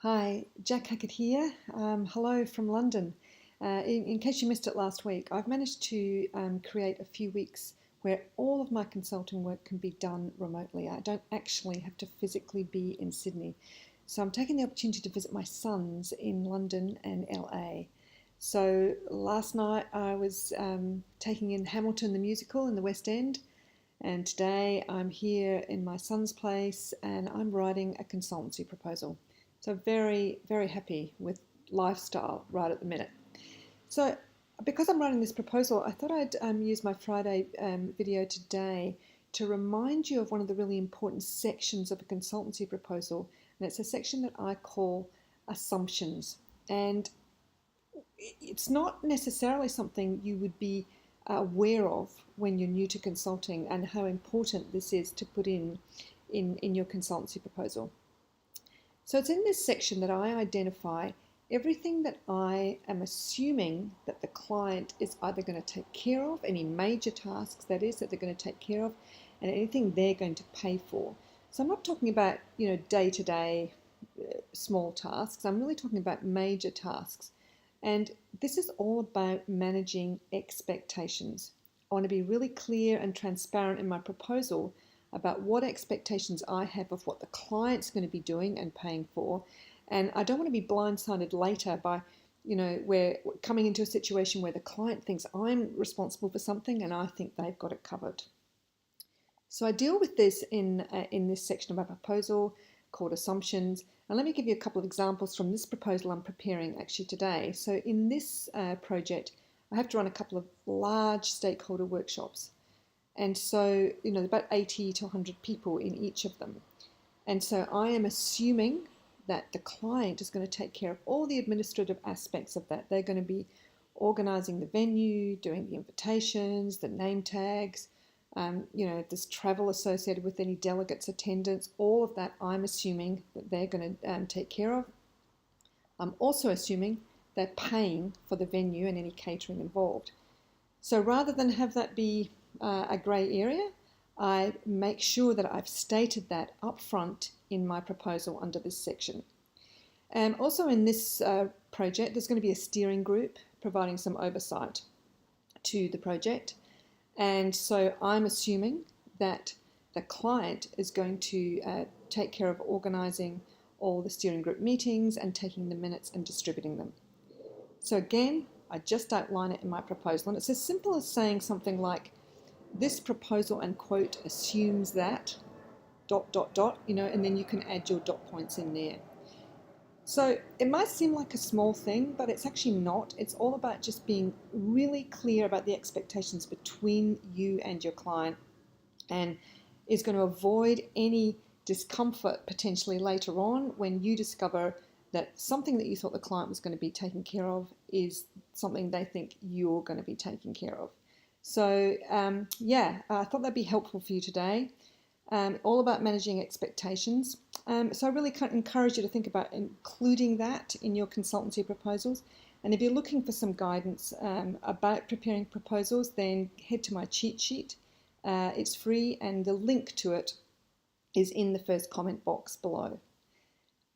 Hi, Jacq Hackett here. Hello from London. In case you missed it last week, I've managed to create a few weeks where all of my consulting work can be done remotely. I don't actually have to physically be in Sydney. So I'm taking the opportunity to visit my sons in London and LA. So last night I was taking in Hamilton the musical in the West End, and today I'm here in my son's place and I'm writing a consultancy proposal. So very, very happy with lifestyle right at the minute. So because I'm writing this proposal, I thought I'd use my Friday video today to remind you of one of the really important sections of a consultancy proposal. And it's a section that I call assumptions. And it's not necessarily something you would be aware of when you're new to consulting, and how important this is to put in your consultancy proposal. So it's in this section that I identify everything that I am assuming that the client is either going to take care of, any major tasks that is that they're going to take care of, and anything they're going to pay for. So I'm not talking about, day-to-day small tasks. I'm really talking about major tasks. And this is all about managing expectations. I want to be really clear and transparent in my proposal about what expectations I have of what the client's going to be doing and paying for. And I don't want to be blindsided later by, we're coming into a situation where the client thinks I'm responsible for something and I think they've got it covered. So I deal with this in this section of my proposal called assumptions. And let me give you a couple of examples from this proposal I'm preparing actually today. So in this project, I have to run a couple of large stakeholder workshops. And so, about 80 to 100 people in each of them. And so I am assuming that the client is going to take care of all the administrative aspects of that. They're going to be organising the venue, doing the invitations, the name tags, this travel associated with any delegates' attendance, all of that I'm assuming that they're going to take care of. I'm also assuming they're paying for the venue and any catering involved. So rather than have that be a grey area, I make sure that I've stated that up front in my proposal under this section. And also in this project, there's going to be a steering group providing some oversight to the project. And so I'm assuming that the client is going to take care of organising all the steering group meetings and taking the minutes and distributing them. So again, I just outline it in my proposal, and it's as simple as saying something like, this proposal and quote assumes that ... and then you can add your dot points in there. So it might seem like a small thing, but it's actually not. It's all about just being really clear about the expectations between you and your client, and is going to avoid any discomfort potentially later on when you discover that something that you thought the client was going to be taking care of is something they think you're going to be taking care of. So I thought that'd be helpful for you today. All about managing expectations. So I really encourage you to think about including that in your consultancy proposals. And if you're looking for some guidance about preparing proposals, then head to my cheat sheet. It's free, and the link to it is in the first comment box below.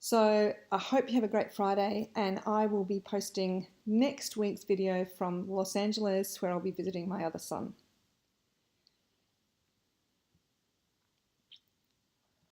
So I hope you have a great Friday, and I will be posting next week's video from Los Angeles, where I'll be visiting my other son.